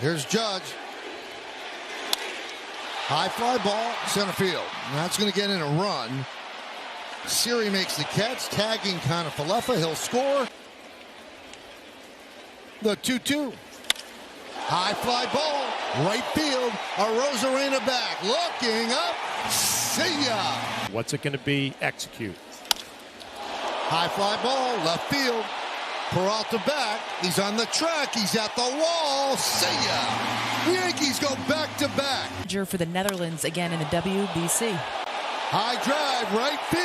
Here's Judge. High fly ball, center field. And that's going to get in a run. Siri makes the catch, tagging kind of Falefa. He'll score. The 2-2. High fly ball, right field. Arozarena back, looking up. See ya. What's it going to be? Execute. High fly ball, left field. Peralta back. He's on the track. He's at the wall. See ya. The Yankees go back to back. For the Netherlands again in the WBC. High drive, right field.